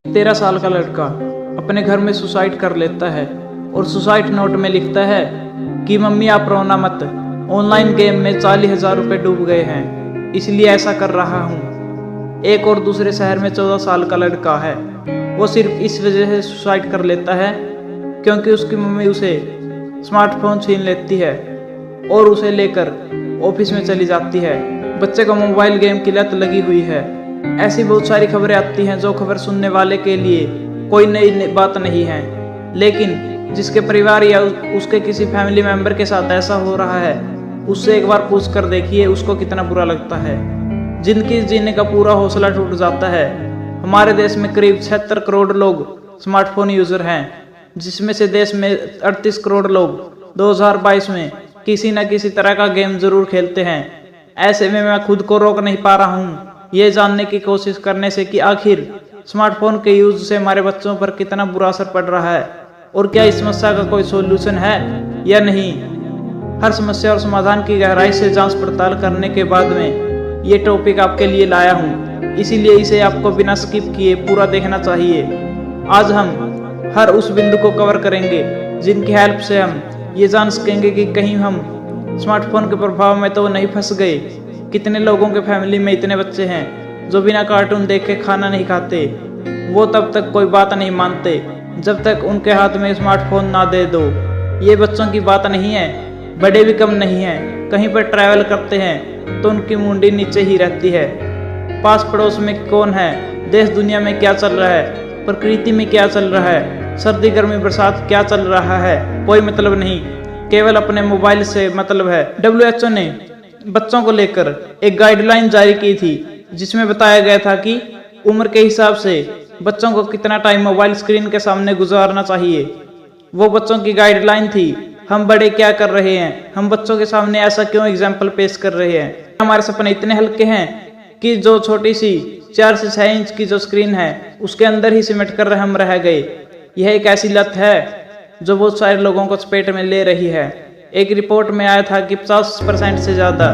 13 साल का लड़का अपने घर में सुसाइड कर लेता है और सुसाइड नोट में लिखता है कि मम्मी आप रोना मत, ऑनलाइन गेम में 40,000 रुपये डूब गए हैं, इसलिए ऐसा कर रहा हूँ। एक और दूसरे शहर में 14 साल का लड़का है, वो सिर्फ इस वजह से सुसाइड कर लेता है क्योंकि उसकी मम्मी उसे स्मार्टफोन छीन लेती है और उसे लेकर ऑफिस में चली जाती है। बच्चे को मोबाइल गेम की लत लगी हुई है। ऐसी बहुत सारी खबरें आती हैं जो खबर सुनने वाले के लिए कोई नई बात नहीं है, लेकिन जिसके परिवार या उसके किसी फैमिली मेंबर के साथ ऐसा हो रहा है उससे एक बार पूछ कर देखिए उसको कितना बुरा लगता है। जिंदगी जीने का पूरा हौसला टूट जाता है। हमारे देश में करीब 76 करोड़ लोग स्मार्टफोन यूजर हैं, जिसमें से देश में 38 करोड़ लोग 2022 में किसी न किसी तरह का गेम जरूर खेलते हैं। ऐसे में मैं खुद को रोक नहीं पा रहा हूँ ये जानने की कोशिश करने से कि आखिर स्मार्टफोन के यूज से हमारे बच्चों पर कितना बुरा असर पड़ रहा है और क्या इस समस्या का कोई सॉल्यूशन है या नहीं। हर समस्या और समाधान की गहराई से जांच पड़ताल करने के बाद में ये टॉपिक आपके लिए लाया हूँ, इसीलिए इसे आपको बिना स्किप किए पूरा देखना चाहिए। आज हम हर उस बिंदु को कवर करेंगे जिनकी हेल्प से हम ये जान सकेंगे कि कहीं हम स्मार्टफोन के प्रभाव में तो नहीं फंस गए। कितने लोगों के फैमिली में इतने बच्चे हैं जो बिना कार्टून देखे खाना नहीं खाते। वो तब तक कोई बात नहीं मानते जब तक उनके हाथ में स्मार्टफोन ना दे दो। ये बच्चों की बात नहीं है, बड़े भी कम नहीं हैं। कहीं पर ट्रैवल करते हैं तो उनकी मुंडी नीचे ही रहती है। पास पड़ोस में कौन है, देश दुनिया में क्या चल रहा है, प्रकृति में क्या चल रहा है, सर्दी गर्मी बरसात क्या चल रहा है, कोई मतलब नहीं, केवल अपने मोबाइल से मतलब है। WHO ने बच्चों को लेकर एक गाइडलाइन जारी की थी जिसमें बताया गया था कि उम्र के हिसाब से बच्चों को कितना टाइम मोबाइल स्क्रीन के सामने गुजारना चाहिए। वो बच्चों की गाइडलाइन थी। हम बड़े क्या कर रहे हैं, हम बच्चों के सामने ऐसा क्यों एग्जाम्पल पेश कर रहे हैं। हमारे सपने इतने हल्के हैं कि जो छोटी सी 4 से 6 इंच की जो स्क्रीन है उसके अंदर ही सिमट कर हम रह गए। यह एक ऐसी लत है जो बहुत सारे लोगों को चपेट में ले रही है। एक रिपोर्ट में आया था कि 50% से ज़्यादा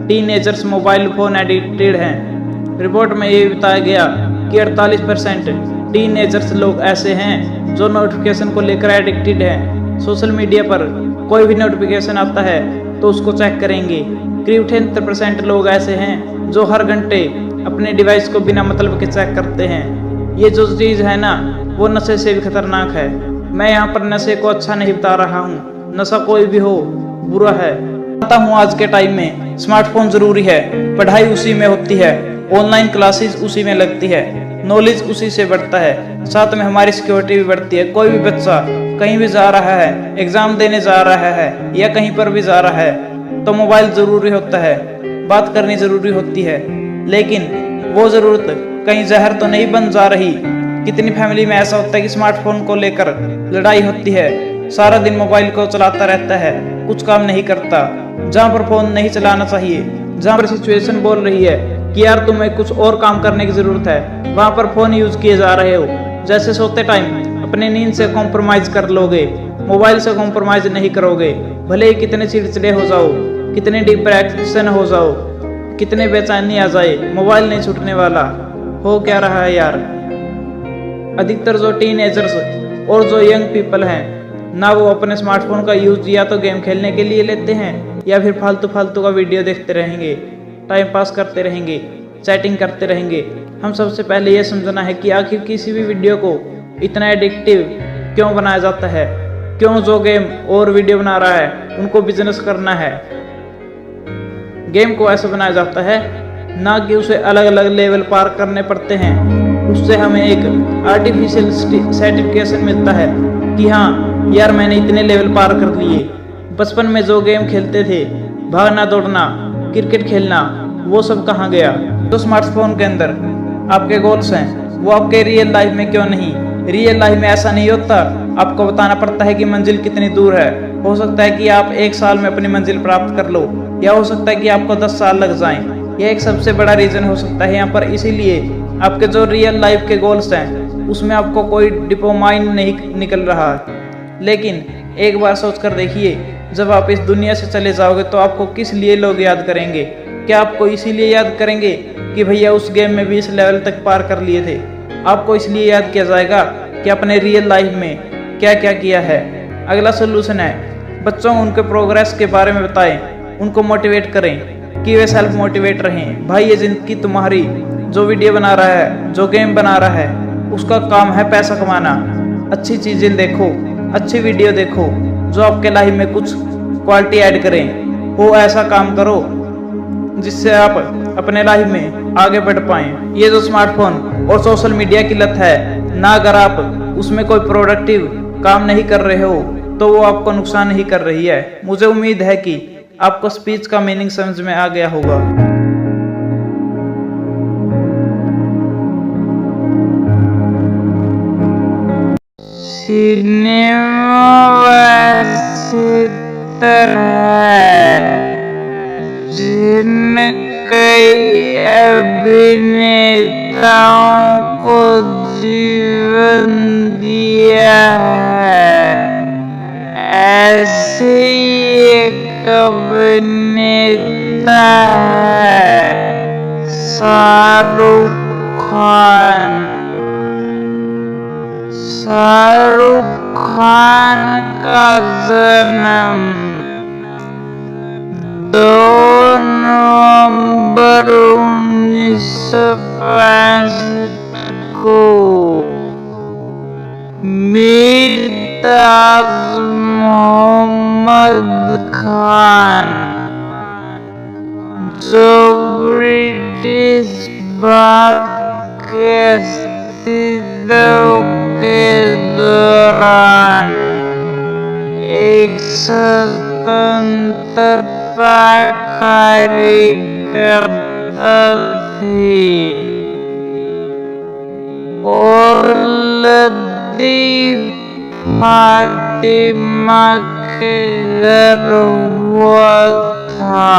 टीनेजर्स मोबाइल फोन एडिक्टेड हैं। रिपोर्ट में ये बताया गया कि 48% टीनेजर्स लोग ऐसे हैं जो नोटिफिकेशन को लेकर एडिक्टेड हैं। सोशल मीडिया पर कोई भी नोटिफिकेशन आता है तो उसको चेक करेंगे। करीब 73% लोग ऐसे हैं जो हर घंटे अपने डिवाइस को बिना मतलब के चेक करते हैं। ये जो चीज़ है ना वो नशे से भी खतरनाक है। मैं यहाँ पर नशे को अच्छा नहीं बता रहा हूँ, नशा कोई भी हो बुरा है। जानता हूँ आज के टाइम में स्मार्टफोन जरूरी है, पढ़ाई उसी में होती है, ऑनलाइन क्लासेस उसी में लगती है, नॉलेज उसी से बढ़ता है, साथ में हमारी सिक्योरिटी भी बढ़ती है। कोई भी बच्चा कहीं भी जा रहा है, एग्जाम देने जा रहा है या कहीं पर भी जा रहा है तो मोबाइल जरूरी होता है, बात करनी जरूरी होती है, लेकिन वो जरूरत कहीं जहर तो नहीं बन जा रही। कितनी फैमिली में ऐसा होता है कि स्मार्टफोन को लेकर लड़ाई होती है, सारा दिन मोबाइल को चलाता रहता है, कुछ काम नहीं करता। जहाँ पर फोन नहीं चलाना चाहिए, जहाँ पर सिचुएशन बोल रही है कि यार तुम्हें कुछ और काम करने की जरूरत है, वहाँ पर फोन यूज किए जा रहे हो। जैसे सोते टाइम अपनी नींद से कॉम्प्रोमाइज कर लोगे, मोबाइल से कॉम्प्रोमाइज नहीं करोगे। भले ही कितने चिड़चिड़े हो जाओ, कितने डिप्रेशन हो जाओ, कितने बेचैनी आ जाए, मोबाइल नहीं छूटने वाला। हो क्या रहा है यार। अधिकतर जो टीनेजर्स और जो यंग पीपल हैं ना, वो अपने स्मार्टफोन का यूज या तो गेम खेलने के लिए लेते हैं या फिर फालतू का वीडियो देखते रहेंगे, टाइम पास करते रहेंगे, चैटिंग करते रहेंगे। हम सबसे पहले ये समझना है कि आखिर किसी भी वीडियो को इतना एडिक्टिव क्यों बनाया जाता है, क्यों जो गेम और वीडियो बना रहा है उनको बिजनेस करना है। गेम को ऐसा बनाया जाता है ना कि उसे अलग अलग लेवल पार करने पड़ते हैं। उससे हमें एक आर्टिफिशियल सर्टिफिकेशन मिलता है कि हाँ यार मैंने इतने लेवल पार कर लिए। बचपन में जो गेम खेलते थे, भागना दौड़ना, क्रिकेट खेलना, वो सब कहाँ गया। तो स्मार्टफोन के अंदर आपके गोल्स हैं वो आपके रियल लाइफ में क्यों नहीं। रियल लाइफ में ऐसा नहीं होता, आपको बताना पड़ता है कि मंजिल कितनी दूर है। हो सकता है कि आप 1 साल में अपनी मंजिल प्राप्त कर लो या हो सकता है कि आपको 10 साल लग जाएं। यह एक सबसे बड़ा रीजन हो सकता है यहाँ पर। इसीलिए आपके जो रियल लाइफ के गोल्स हैं उसमें आपको कोई डोपामाइन नहीं निकल रहा है। लेकिन एक बार सोच कर देखिए, जब आप इस दुनिया से चले जाओगे तो आपको किस लिए लोग याद करेंगे। क्या आपको इसीलिए याद करेंगे कि भैया उस गेम में 20 लेवल तक पार कर लिए थे? आपको इसलिए याद किया जाएगा कि अपने रियल लाइफ में क्या क्या किया है। अगला सोल्यूशन है बच्चों को उनके प्रोग्रेस के बारे में बताएं, उनको मोटिवेट करें कि वे सेल्फ मोटिवेट रहें। भाई ये जिंदगी तुम्हारी, जो वीडियो बना रहा है, जो गेम बना रहा है, उसका काम है पैसा कमाना। अच्छी चीजें देखो, अच्छी वीडियो देखो जो आपके लाइफ में कुछ क्वालिटी ऐड करें। वो ऐसा काम करो जिससे आप अपने लाइफ में आगे बढ़ पाएं। ये जो स्मार्टफोन और सोशल मीडिया की लत है ना, अगर आप उसमें कोई प्रोडक्टिव काम नहीं कर रहे हो तो वो आपको नुकसान नहीं कर रही है। मुझे उम्मीद है कि आपको स्पीच का मीनिंग समझ में आ गया होगा। सिनेमा वैसी तरह जिन कई अभिनेताओं को जीवन दिया है, ऐसे एक अभिनेता है शाहरुख खान। शाहरुख खान का जन्म 2 नवंबर 1965 को मीर ताज मोहम्मद खान, जो ब्रिटिश के के दौरान एक स्वतंत्रता कार्यकर्ता थे और लतीफ फातिमा के घर हुआ था।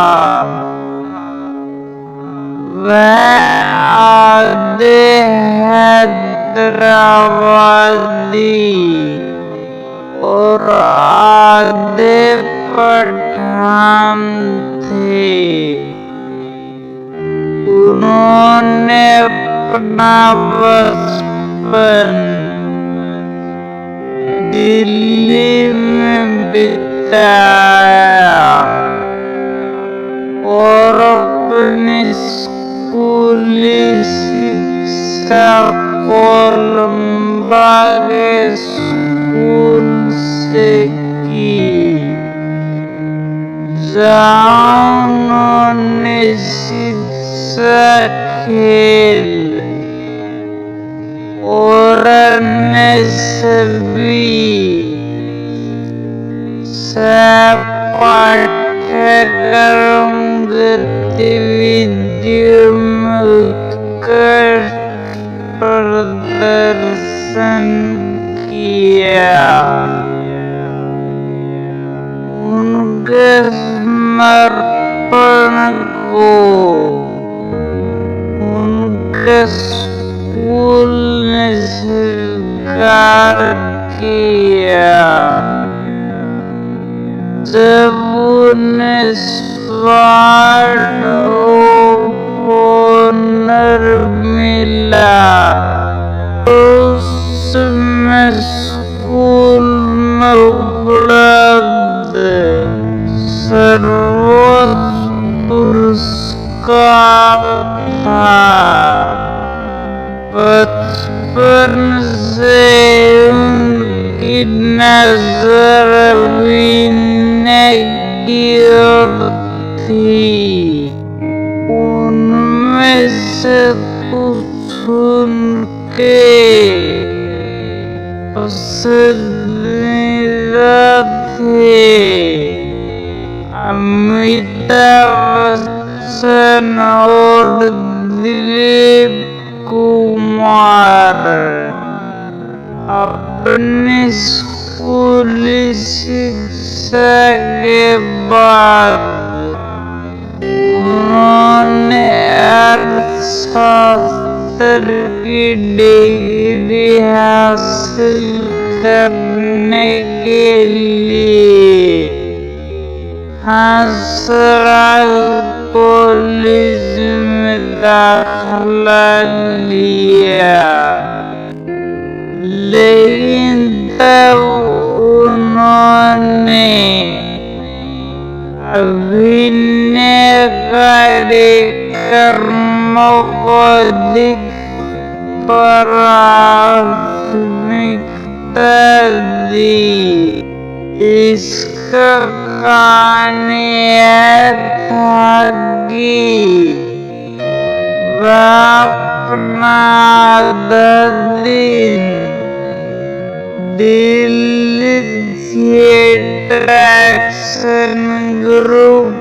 वह आधे हैदराबादी और आधे पठान थे। उन्होंने अपना बचपन दिल्ली में बिताया और अपनी स्कूली शिक्षा कोलंबा के स्कूल से की, जहाँ उन्होंने शिक्षा, खेल और अन्य सभी पाठ्यक्रम गतिविधियों में उत्कृष्ट प्रदर्शन किया। उनके समर्पण को उनके स्कूल ने स्वीकार किया जब उन्हें स्वर्ण ऑनर मिला। उसमें स्कूल में उपलब्ध सर्वोच्च पुरस्कार था। बचपन से उनकी नजर अभिनय की ओर थी। उनमें से कुछ उनके पसंदीदा थे। अमिताभ बच्चन और दिलीप कुमार। अपनी स्कूली शिक्षा के बाद उन्होंने अर्थशास्त्र की डिग्री हासिल करने के लिए हंसराज कॉलेज में दाखिला लिया। लेकिन तब उन्होंने अभिनय कार्यक्रमों को अधिक प्राथमिकता दी। इसका कारण यह था कि वह अपना आधा दिन दिल्ली थिएटर एक्शन ग्रुप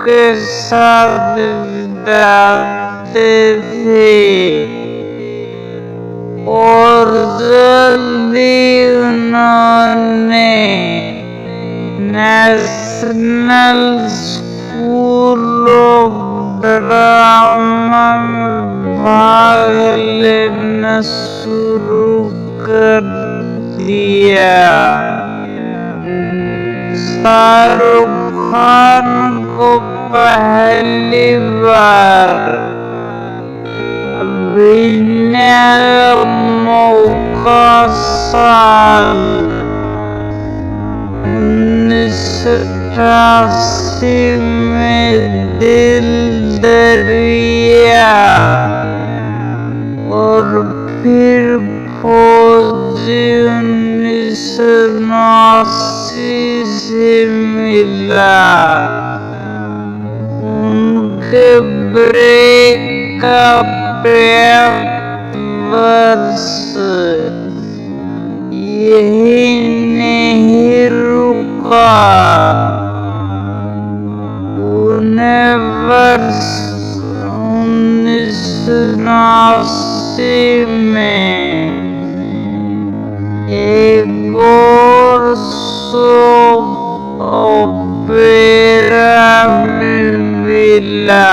के साथ बिताते थे और जल्दी उन्होंने नेशनल स्कूल ऑफ ड्रामा में भाग लेना शुरू कर दिया। शाहरुख खान को पहली बार अभिनय मौका साल 1988 में दिल दरिया और फिर फौजी 1989 से मिला। उनके ब्रेकअप वर्ष यही नहीं रुका। उन्हें वर्ष 1989 में एक और सोप ओपेरा में मिला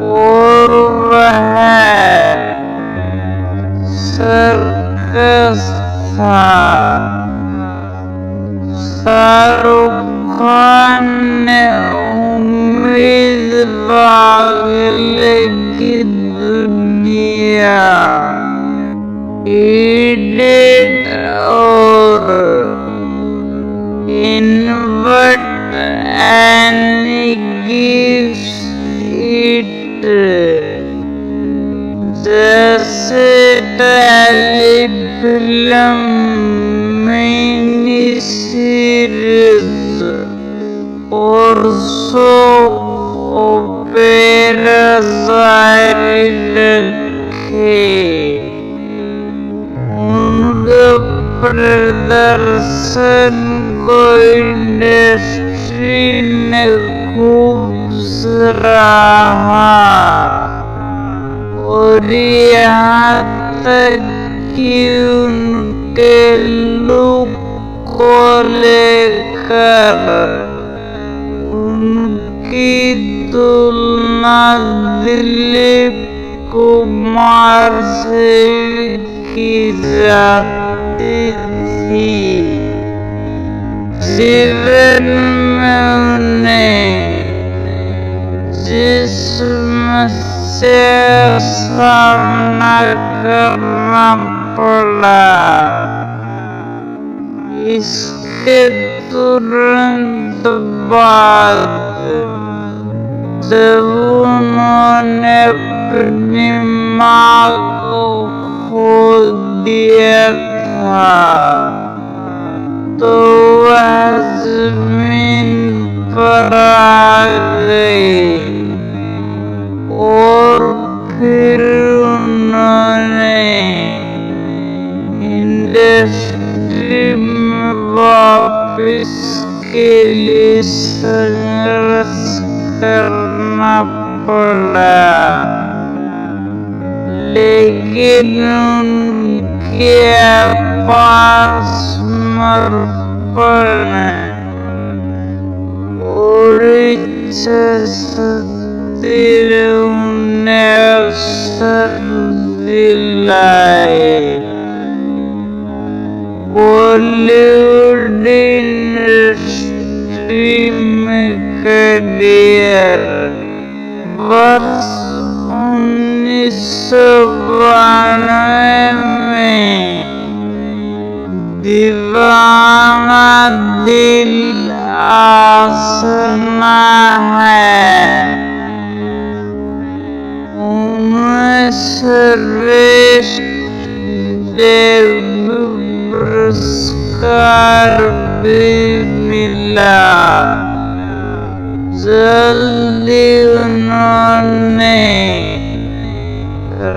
और वह सर्कस था। शाहरुख खान ने उम्मीद पागले की दुनिया, इडियट और इनवर्ट एनी गिव्स इट जैसे टेलीफिल्म मिनी सीरीज और सोप ओपेरा जारी रखे। उनके प्रदर्शन को इंडस्ट्री ने खूब सराहा और यहाँ तक कि उनके लुक को लेकर उनकी तुलना दिलीप कुमार से की जाती थी। जीवन में उन्हें जिस समस्या का सामना करना पड़ा, इसके तुरंत बाद जब उन्होंने अपनी माँ को खो दिया था, तो वह जमीन पर आ गई और फिर उन्होंने इंडस्ट्री में वापस के लिए संघर्ष करना पड़ा। लेकिन उनके अपार समर्पण और इच्छा शक्ति ने उन्हें अवसर दिलाए। बॉलीवुड इंडस्ट्री में करियर वर्ष 1992 में दिल आसना है, उन्हें श्रेष्ठ पुरस्कार भी मिला। जल्दी उन्होंने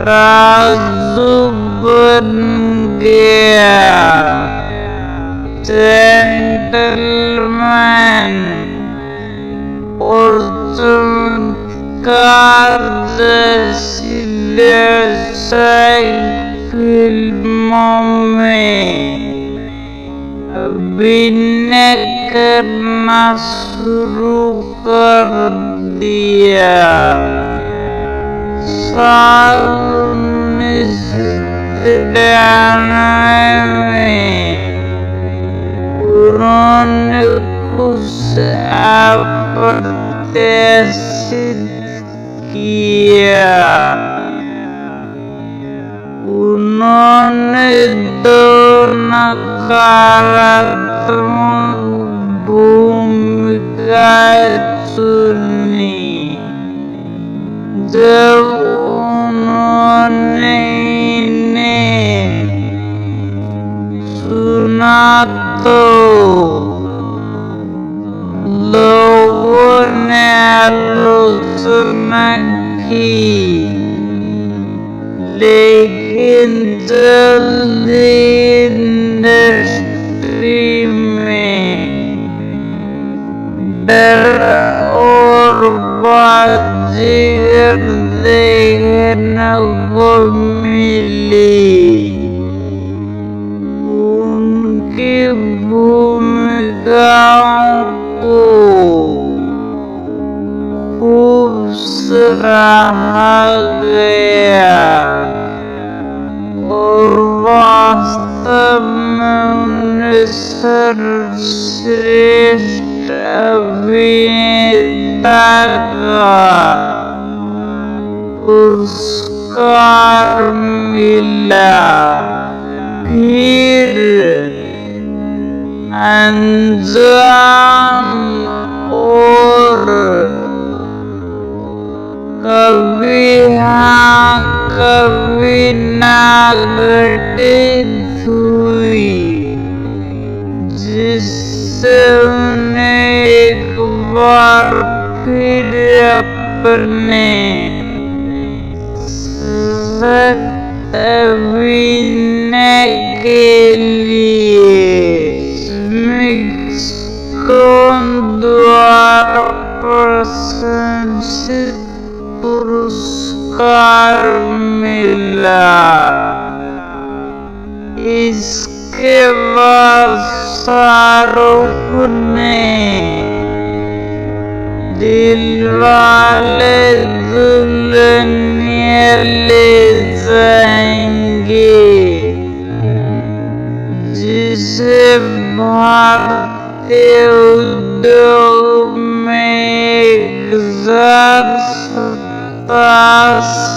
राजू बन गया, जेंटलमैन और चमत्कार जैसी फिल्मों में अभिनय करना शुरू कर दिया। साल 1993 में उन्होंने कुछ अप्रत्याशित किया। उन्होंने दो नकारात्मक भूमिकाएं चुनी। जब उन्होंने इन्हें सुना तो लोगों ने आलोचना की, लेकिन जल्दी इंडस्ट्री में डर और बाजीगर देखने को मिली। उनकी भूमिकाओं को खूब सराहा गया और वास्तव में उन्हें सर्वश्रेष्ठ अभिनेता का पुरस्कार मिला। फिर अनजान और कभी हाँ कभी ना घटित हुई, जिससे उन्हें एक बार फिर अपने अभिनय के लिए समीक्षकों द्वारा प्रशंसित पुरस्कार मिला। इसके बाद शाहरुख ने दिलवाले दुल्हनिया ले जाएंगे, जिसे भारतीय उद्योग में 1000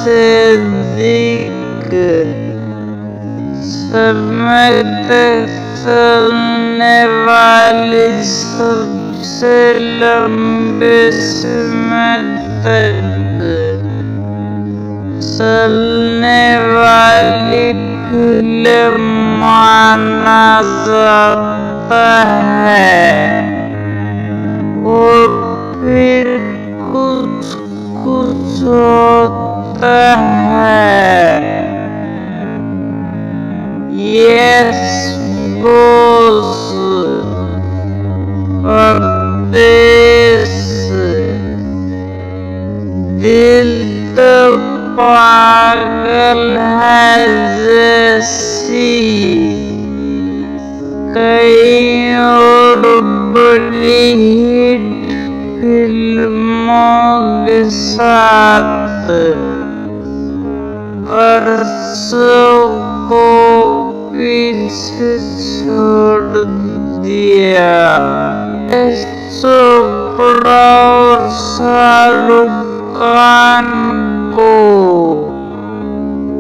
से अधिक समय तक चलने वाली सबसे लंबे समय तक चलने वाली फिल्म माना जाता है। और फिर कुछ होता है। यस बॉस, परदेस, दिल तो पागल है जैसी कई और बड़ी हिट फिल्मों के साथ वर्षों को पीछे छोड़ दिया। चोपड़ा और शाहरुख खान को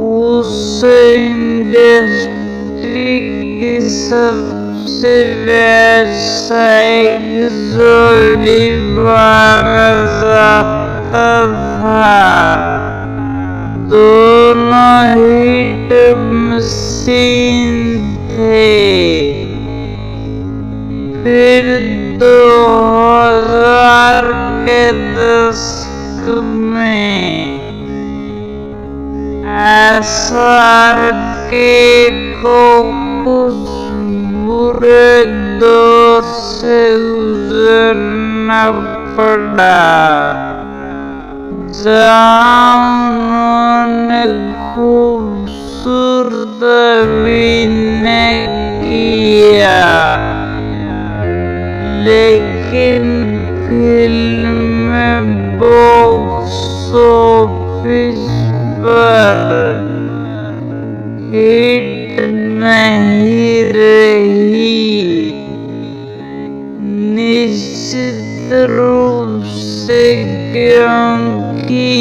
उस इंडस्ट्री की सबसे से वैसा एक जोड़ी बाजा था। दोनों हिट मशीन थे। फिर 2000 के दशक में SRK को कुछ बुरे दौर से गुजरना पड़ा, जहाँ उन्होंने खूबसूरत अभिनय किया, लेकिन फिल्म बॉक्स ऑफिस पर हिट नहीं रही। निश्चित रूप से क्योंकि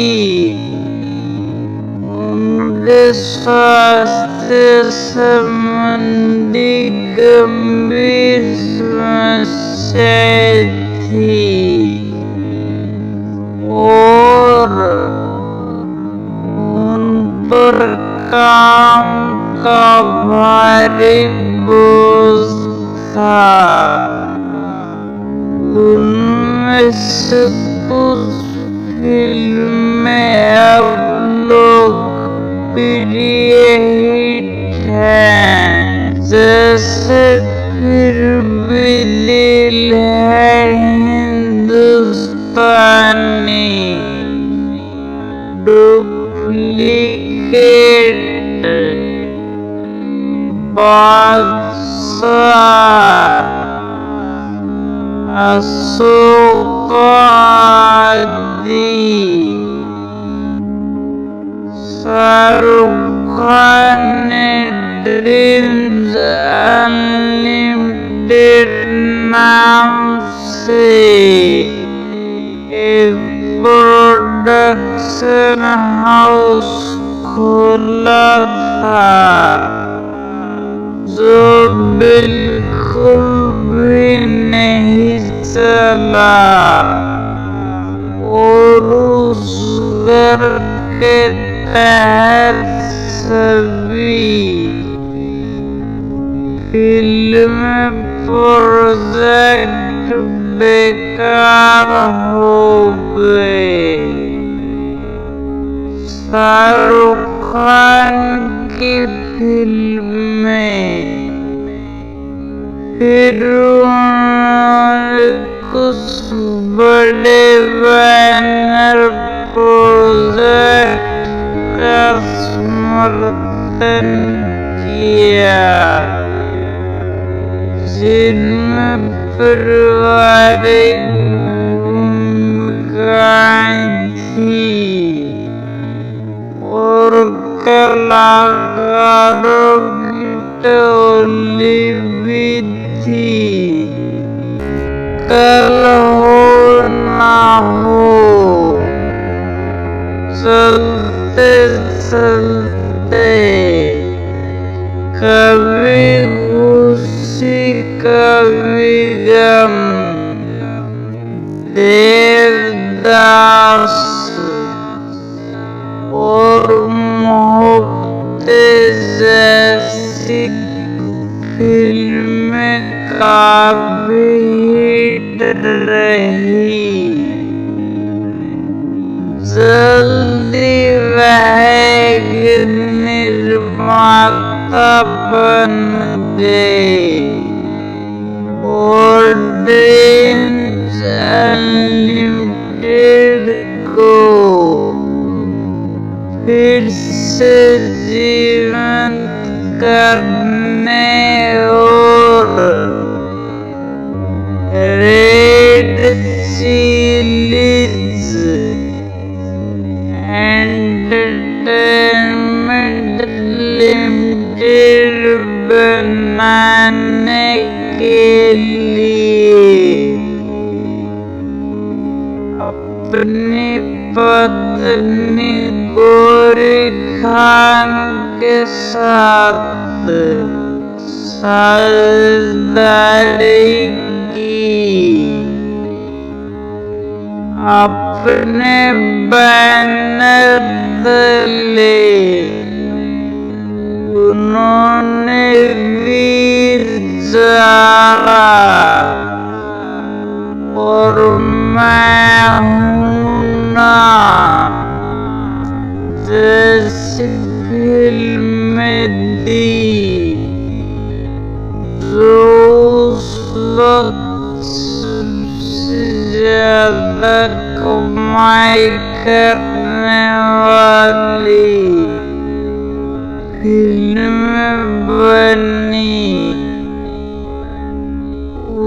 उनके स्वास्थ्य संबंधी गंभीर समस्याएं थी और उन पर काम का भारी बोझ था। उनमें से कुछ फिल्में अब लोकप्रिय हिट हैं, जैसे फिर भी दिल है हिंदुस्तानी, डुप्लीकेट, बादशाह, अशोक आदि। शाहरुख खान ने ड्रीम्स अनलिमिटेड नाम से एक प्रोडक्शन हाउस खोला था, जो बिल्कुल भी नहीं चला और उस घर के तहत सभी फिल्म प्रोजेक्ट बेकार हो गए। शाहरुख खान की फिल्में फिर उन्होंने कुछ बड़े बैनर प्रोजेक्ट का समर्थन किया, जिनमें पारिवारिक भूमिकाएं थी और कलाकारों की टोली भी थी। कल हो ना हो, चलते चलते, कभी खुशी कभी गम, देवदास और मोहब्बतें जैसी फिल्में काफी हिट रही। जल्दी वह एक निर्माता बन गए और ड्रीम्स अनलिमिटेड को फिर से जीवंत करने और रेड चिलीज एंटरटेनमेंट लिमिटेड बनाने के लिए अपनी पत्नी गौरी खान के साथ साझेदारी की। अपने बैनर तले उन्होंने वीर जागा और मैं हूं ना जैसी फिल्में दी जो उस वक्त सबसे ज्यादा कमाई करने वाली फिल्में बनी।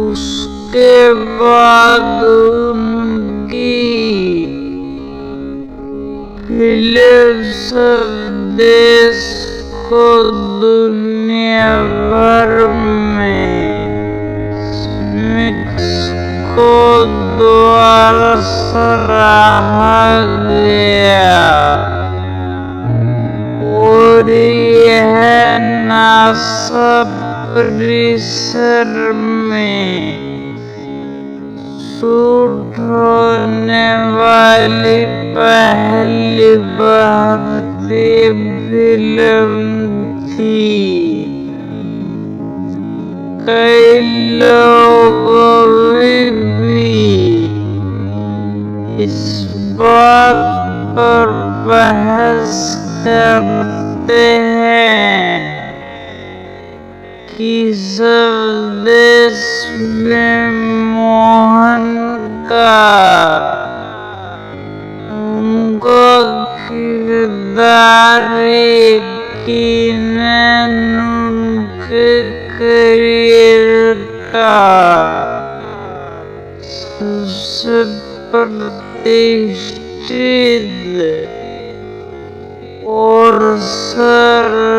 उसके बाद उनकी फिल्म स्वदेश को दुनिया भर में समीक्षकों द्वारा सराहा गया और यह नासा परिसर में शूट होने वाली पहली भारतीय फिल्म थी। कई लोग अभी भी इस बात पर बहस करते हैं कि स्वदेश में मोहन का उनको किरदार यकीनन उनके करियर का सबसे प्रतिष्ठित और सर्वश्रेष्ठ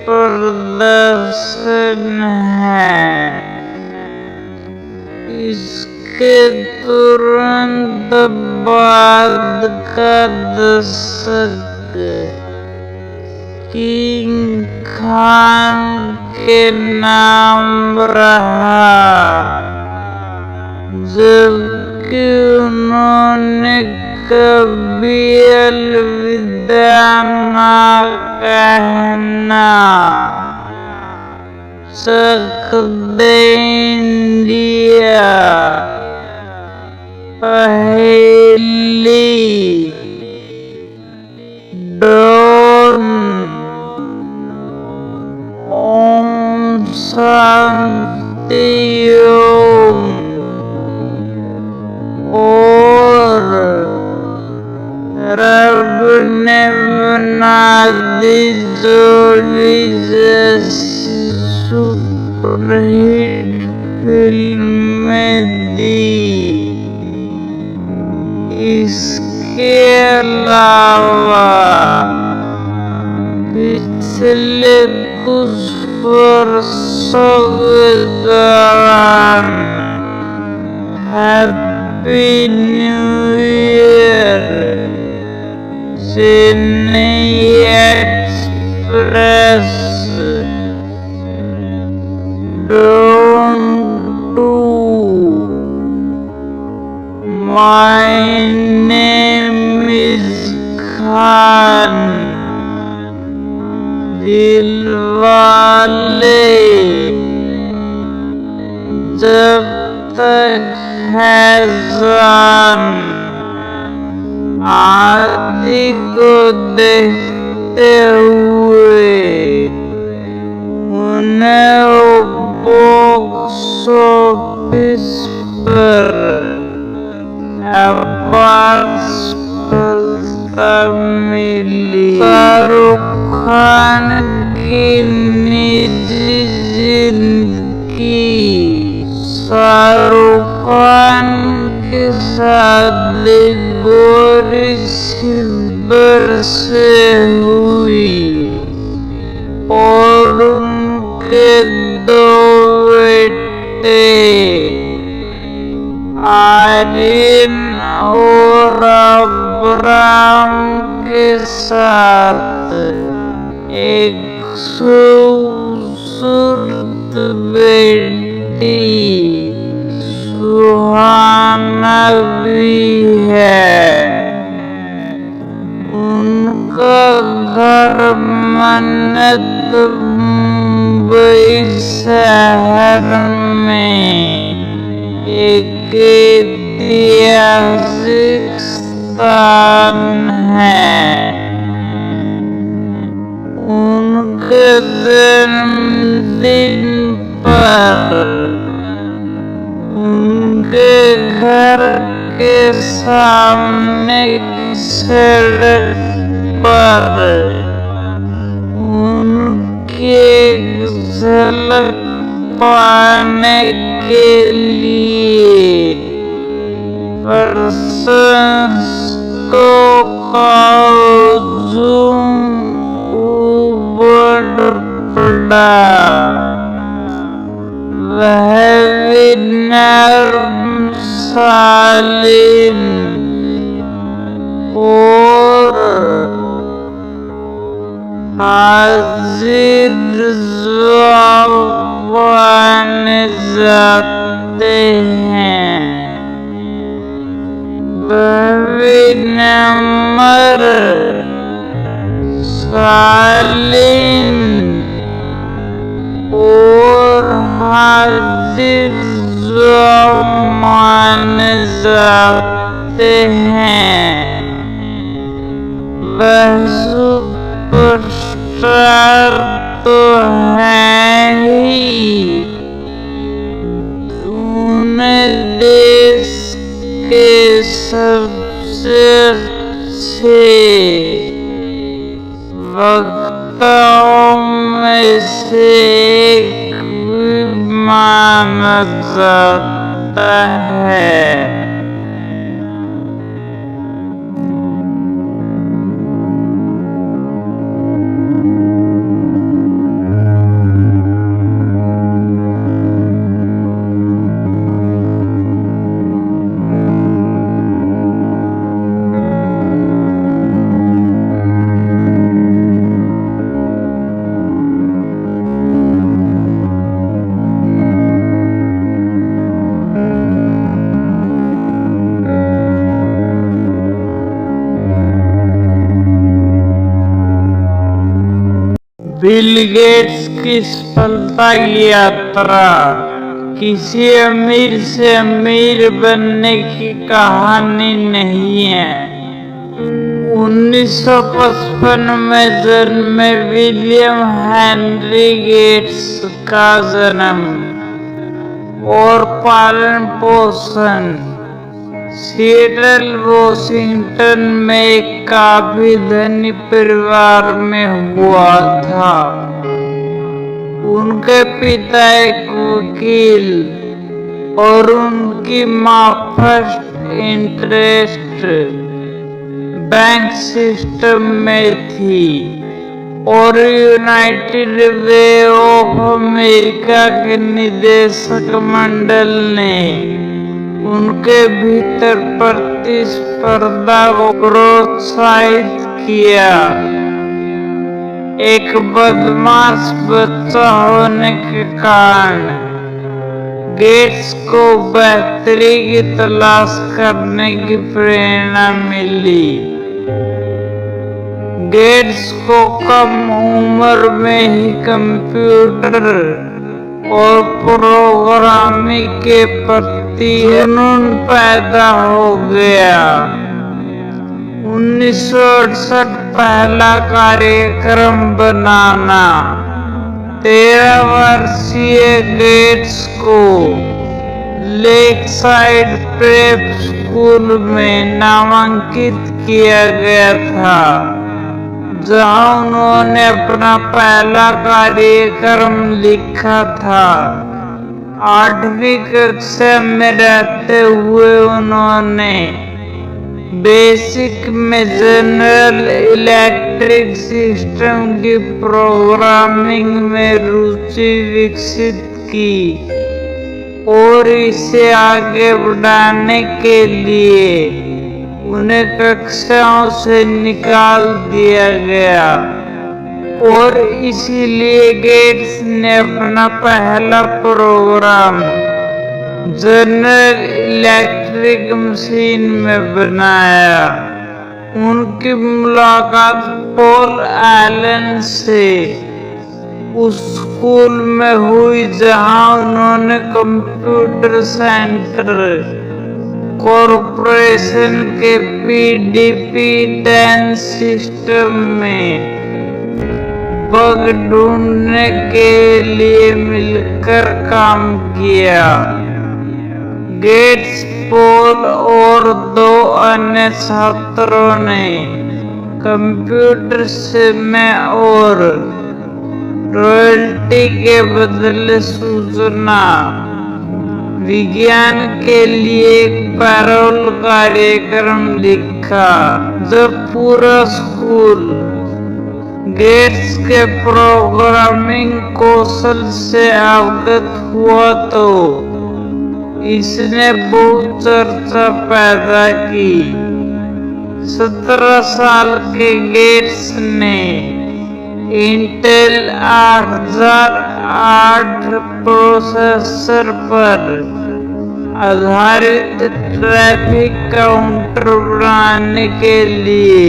प्रदर्शन है। इसके तुरंत बाद का दशक किंग खान के नाम रहा, जबकि उन्होंने कभी अलविदा ना कहना चक दे इंडिया पहली डॉन ओम शांति ओम और रब ने बना दी जोड़ी जैसी सुपरहिट फिल्में दी। इसके अलावा पिछले कुछ वर्षों के दौरान हैप्पी न्यू ईयर, चेन्नई एक्सप्रेस, डॉन 2, माय नेम इज खान, दिलवाले, जब तक है जान आदि को देखते हुए उन्हें बॉक्स ऑफिस पर अपार सफलता मिली। शाहरुख खान की निजी जिंदगी। शाहरुख खान के शादी गोरी सिब्बर से हुई और उनके 2 बेटे आर्यन और अब्राम के साथ एक खूबसूरत बेटी सुहाना भी है। उनका घर मन्नत मुंबई शहर में एक ऐतिहासिक स्थान है। उनके जन्मदिन पर उनके घर के सामने सड़क पर उनके झलक पाने के लिए प्रशंसकों का हुजूम उमड़ पड़ा। वह विनम्र, शालीन और हाजिर जवाब माने जाते हैं। वह विनम्र, शालीन और हाजिर जवाब माने जाते हैं। वह सुपरस्टार तो है ही, उन्हें देश के सबसे अच्छे वक्ताओं में से एक भी माना जाता है। बिल गेट्स की सफलता की यात्रा किसी अमीर से अमीर बनने की कहानी नहीं है। 1955 में जन्मे विलियम हेनरी गेट्स का जन्म और पालन पोषण सिएटल वॉशिंगटन में एक काफी धनी परिवार में हुआ था। उनके पिता एक वकील और उनकी मां फर्स्ट इंटरेस्ट बैंक सिस्टम में थी और यूनाइटेड वे ऑफ अमेरिका के निदेशक मंडल ने उनके भीतर प्रतिस्पर्धा को प्रोत्साहित किया। एक बदमाश बच्चा होने के कारण गेट्स को बेहतरी की तलाश करने की प्रेरणा मिली। गेट्स को कम उम्र में ही कंप्यूटर और प्रोग्रामिंग के प्रति जुनून पैदा हो गया। 1968 पहला कार्यक्रम बनाना 13 वर्षीय गेट्स को लेकसाइड प्रेप स्कूल में नामांकित किया गया था, जहां उन्होंने अपना पहला कार्यक्रम लिखा था। 8वीं कक्षा में रहते हुए उन्होंने बेसिक में जनरल इलेक्ट्रिक सिस्टम की प्रोग्रामिंग में रुचि विकसित की और इसे आगे बढ़ाने के लिए उन्हें कक्षाओं से निकाल दिया गया और इसीलिए गेट्स ने अपना पहला प्रोग्राम जनरल इलेक्ट्रिक मशीन में बनाया। उनकी मुलाकात पॉल एलन से उस स्कूल में हुई जहां उन्होंने कंप्यूटर सेंटर कॉरपोरेशन के PDP-10 सिस्टम में बग ढूंढने के लिए मिलकर काम किया। गेट्स, पॉल और 2 अन्य छात्रों ने कंप्यूटर में और रॉयल्टी के बदले सूचना विज्ञान के लिए एक पैरोल कार्यक्रम लिखा। जब पूरा स्कूल गेट्स के प्रोग्रामिंग कौशल से अवगत हुआ तो इसने बहुत चर्चा पैदा की। 17 साल के गेट्स ने इंटेल 8008 प्रोसेसर पर आधारित ट्रैफिक काउंटर बनाने के लिए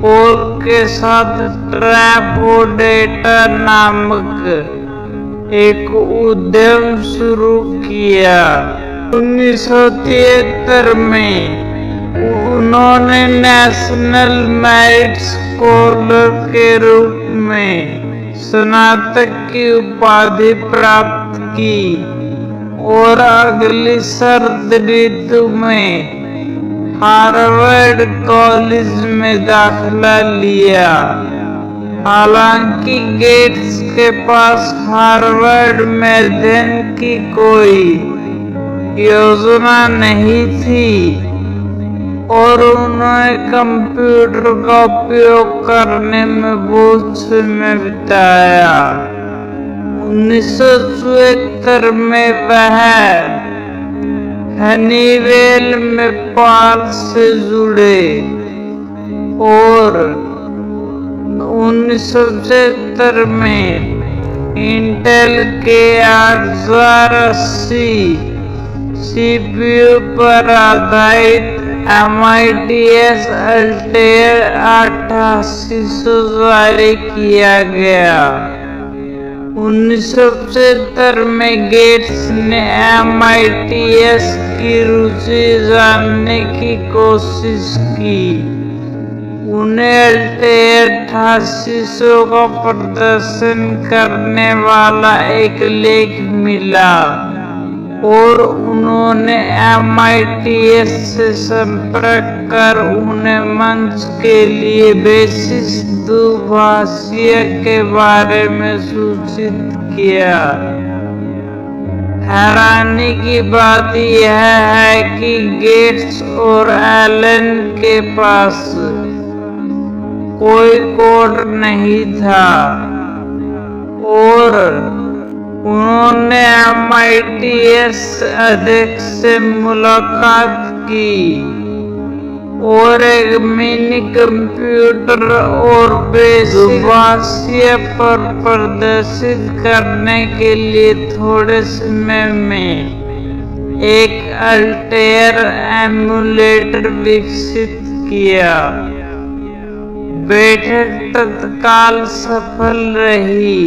पॉल के साथ ट्रैफोडेटा नामक एक उद्यम शुरू किया। 1973 में उन्होंने नेशनल मेरिट स्कॉलर के रूप में स्नातक की उपाधि प्राप्त की और अगली शरद ऋतु में हार्वर्ड कॉलेज में दाखिला लिया। हालांकि गेट्स के पास हार्वर्ड में अध्ययन की कोई योजना नहीं थी और उन्होंने कंप्यूटर का उपयोग करने में बहुत समय बिताया। 1974 में वह हनीवेल में पॉल से जुड़े और 1977 में इंटेल के 8080 CPU पर आधारित MITS अल्टेयर 8800 जारी किया गया। 1975 में गेट्स ने MITS की रुचि जानने की कोशिश की। उन्हें अल्टेयर 8800 का प्रदर्शन करने वाला एक लेख मिला और उन्होंने MITS से संपर्क कर उन्हें मंच के लिए बेसिस दुभाषीय के बारे में सूचित किया। हैरानी की बात यह है कि गेट्स और एलन के पास कोई कोड नहीं था और उन्होंने MITS अध्यक्ष से मुलाकात की और एक मिनी कंप्यूटर और बेसिक दुभाषीय पर प्रदर्शित करने के लिए थोड़े समय में एक अल्टेयर एमुलेटर विकसित किया। बैठक तत्काल सफल रही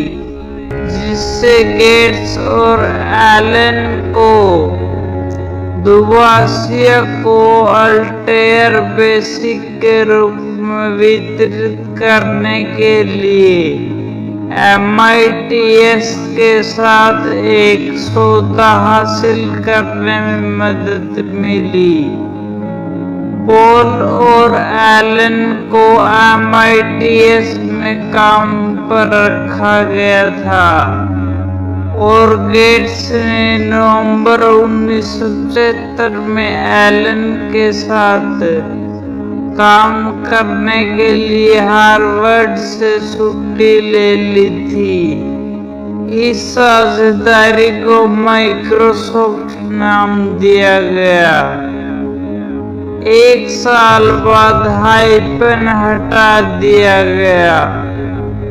जिससे गेट्स और एलन को दुभाषीय को अल्टेयर बेसिक के रूप में वितरित करने के लिए MITS के साथ एक सौदा हासिल करने में मदद मिली। पॉल और एलन को MITS में काम पर रखा गया था और गेट्स ने नवंबर 1977 में एलन के साथ काम करने के लिए हार्वर्ड से छुट्टी ले ली थी। इस साझेदारी को माइक्रोसॉफ्ट नाम दिया गया। एक साल बाद हाइपन हटा दिया गया।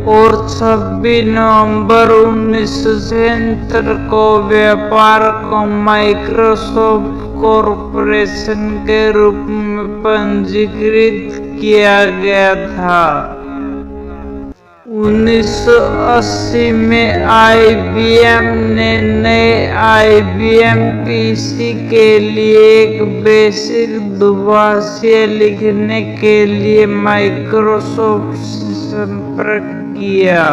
और 26 नवंबर 1976 को व्यापार को माइक्रोसॉफ्ट कॉरपोरेशन के रूप में पंजीकृत किया गया था। 1980 में IBM ने नए IBM PC के लिए एक बेसिक दुभाषिया लिखने के लिए माइक्रोसॉफ्ट से संपर्क किया।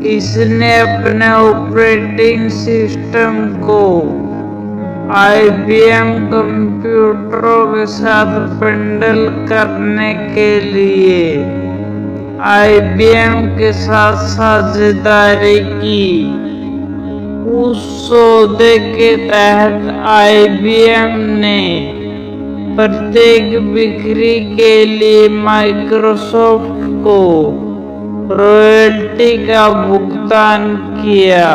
इसने अपने ऑपरेटिंग सिस्टम को IBM कंप्यूटरों के साथ बंडल करने के लिए IBM के साथ साझेदारी की। उस सौदे के तहत IBM ने प्रत्येक बिक्री के लिए माइक्रोसॉफ्ट को रॉयल्टी का भुगतान किया।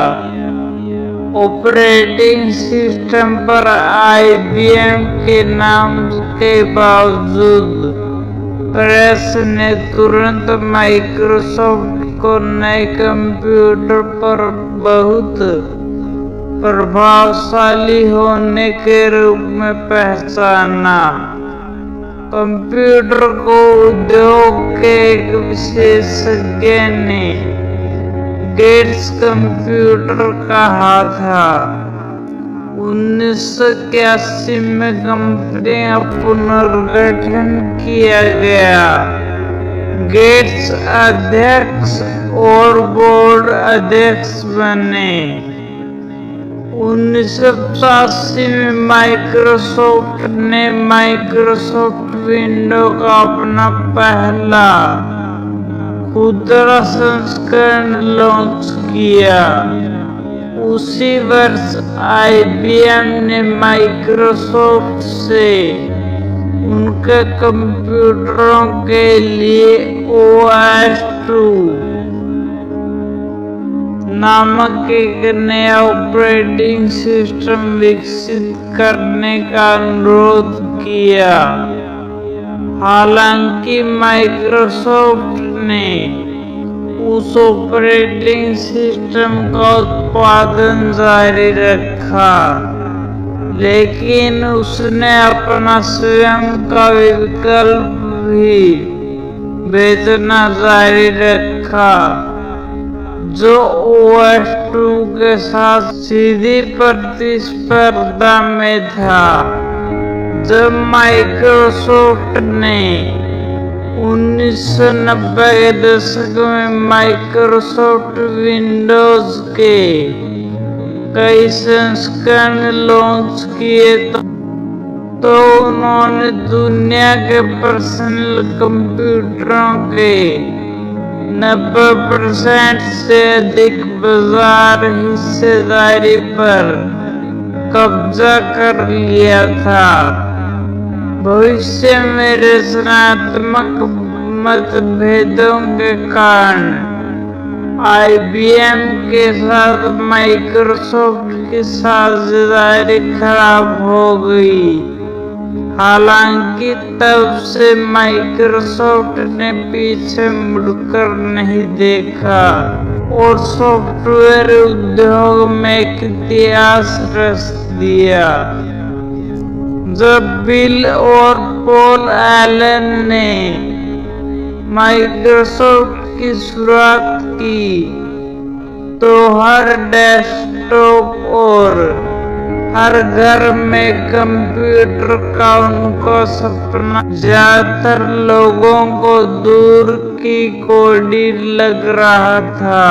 ऑपरेटिंग सिस्टम पर IBM के नाम के बावजूद प्रेस ने तुरंत माइक्रोसॉफ्ट को नए कंप्यूटर पर बहुत प्रभावशाली होने के रूप में पहचाना। कंप्यूटर को उद्योग के एक विशेषज्ञ ने गेट्स कंप्यूटर कहा था। 1981 में कंपनी का पुनर्गठन किया गया। गेट्स अध्यक्ष और बोर्ड अध्यक्ष बने। 1985 में माइक्रोसॉफ्ट ने माइक्रोसॉफ्ट विंडो का अपना पहला खुदरा संस्करण लॉन्च किया। उसी वर्ष IBM ने माइक्रोसॉफ्ट से उनके कंप्यूटरों के लिए OS/2 नामक एक नया ऑपरेटिंग सिस्टम विकसित करने का अनुरोध किया। हालांकि माइक्रोसॉफ्ट ने उस ऑपरेटिंग सिस्टम का उत्पादन जारी रखा, लेकिन उसने अपना स्वयं का विकल्प भी बेचना जारी रखा, जो OS/2 के साथ सीधी प्रतिस्पर्धा में था। जब माइक्रोसॉफ्ट ने 1990 के दशक में माइक्रोसॉफ्ट विंडोज के कई संस्करण लॉन्च किए तो उन्होंने दुनिया के पर्सनल कंप्यूटरों के 90% से अधिक बाजार हिस्सेदारी पर कब्जा कर लिया था। भविष्य में रचनात्मक मतभेदों के कारण IBM के साथ माइक्रोसॉफ्ट की साझेदारी खराब हो गई। हालांकि तब से माइक्रोसॉफ्ट ने पीछे मुड़कर नहीं देखा और सॉफ्टवेयर उद्योग में एक इतिहास रच दिया। जब बिल और पॉल एलन ने माइक्रोसॉफ्ट की शुरुआत की तो हर डेस्कटॉप और हर घर में कंप्यूटर का उनका सपना ज्यादातर लोगों को दूर की कोडी लग रहा था।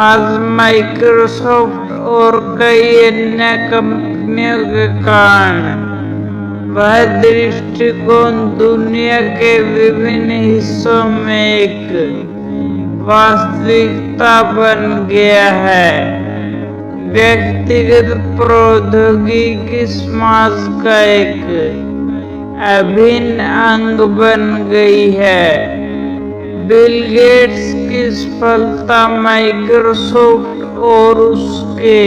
आज माइक्रोसॉफ्ट और कई अन्य कंपनियों के कारण वह दृष्टिकोण दुनिया के विभिन्न हिस्सों में एक वास्तविकता बन गया है। व्यक्तिगत प्रौद्योगिकी समाज का एक अभिन्न अंग बन गई है। बिल गेट्स की सफलता माइक्रोसॉफ्ट और उसके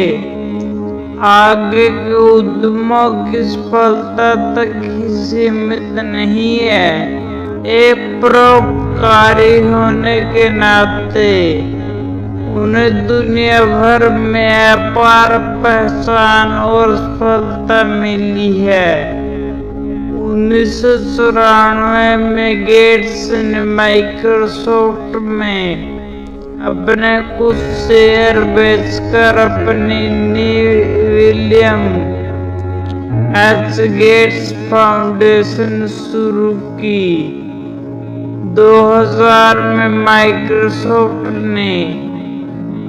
आगे के उद्यमों की सफलता तक ही सीमित नहीं है। एक परोपकारी होने के नाते उन्हें दुनिया भर में अपार पहचान और सफलता मिली है। 1994 में गेट्स ने माइक्रोसॉफ्ट में अपने कुछ शेयर बेचकर अपनी विलियम एच गेट्स फाउंडेशन शुरू की। 2000 में माइक्रोसॉफ्ट ने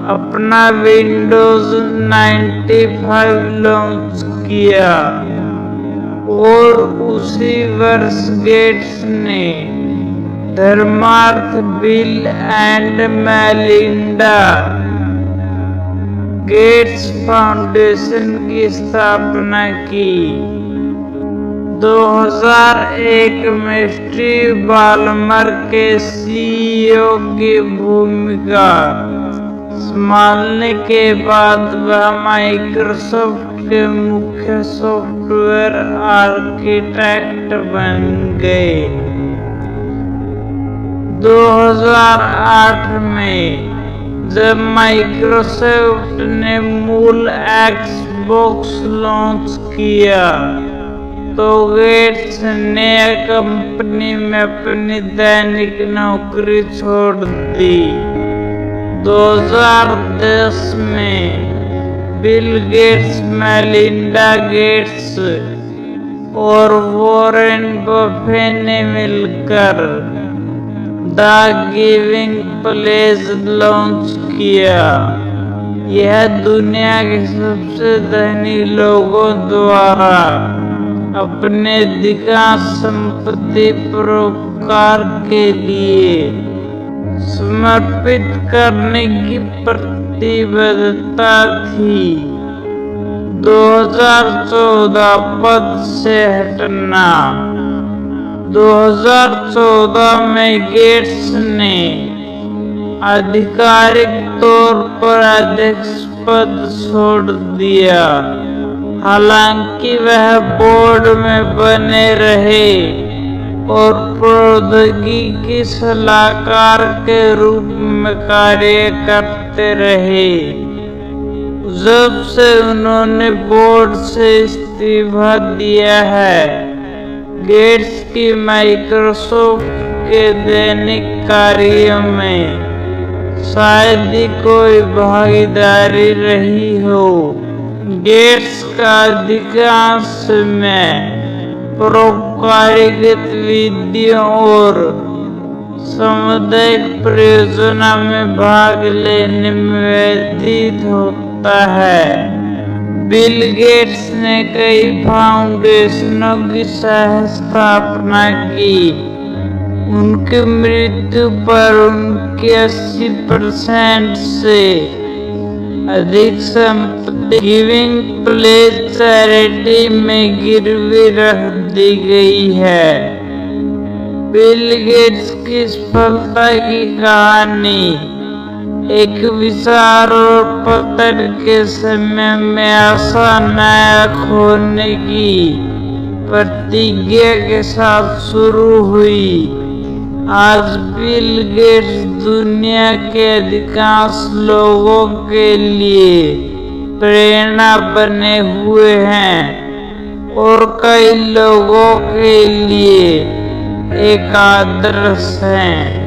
अपना विंडोज 95 लॉन्च किया और उसी वर्ष गेट्स ने धर्मार्थ bill and Melinda Gates foundation की स्थापना की। 2001 में स्टीव बाल्मर के सीईओ की भूमिका संभालने के बाद वह माइक्रोसॉफ्ट के मुख्य सॉफ्टवेयर आर्किटेक्ट बन गए। 2008 में जब माइक्रोसॉफ्ट ने मूल एक्सबॉक्स लॉन्च किया तो गेट्स ने कंपनी में अपनी दैनिक नौकरी छोड़ दी। 2010 में बिल गेट्स, मेलिंडा गेट्स और वॉरेन बफे ने मिलकर द गिविंग प्लेस लॉन्च किया। यह दुनिया के सबसे धनी लोगों द्वारा अपने अधिकांश संपत्ति परोपकार के लिए समर्पित करने की प्रतिबद्धता थी। 2014 पद से हटना। 2014 में गेट्स ने आधिकारिक तौर पर अध्यक्ष पद छोड़ दिया। हालांकि वह बोर्ड में बने रहे और प्रौद्योगिकी सलाहकार के रूप में कार्य करते रहे। जब से उन्होंने बोर्ड से इस्तीफा दिया है, गेट्स की माइक्रोसॉफ्ट के दैनिक कार्यों में शायद ही कोई भागीदारी रही हो। गेट्स का अधिकांश समय परोपकारी गतिविधियों और सामुदायिक परियोजना में भाग लेने में व्यतीत होता है। बिल गेट्स ने कई फाउंडेशनों की सह स्थापना की। उनकी मृत्यु पर उनकी 80% से अधिक संपत्ति गिविंग प्लेस चैरिटी में गिरवी रख दी गई है। बिल गेट्स की सफलता की कहानी एक विचार और पतन के समय में आशा नया खोने की प्रतिज्ञा के साथ शुरू हुई। आज बिल गेट्स दुनिया के अधिकांश लोगों के लिए प्रेरणा बने हुए हैं और कई लोगों के लिए एक आदर्श हैं।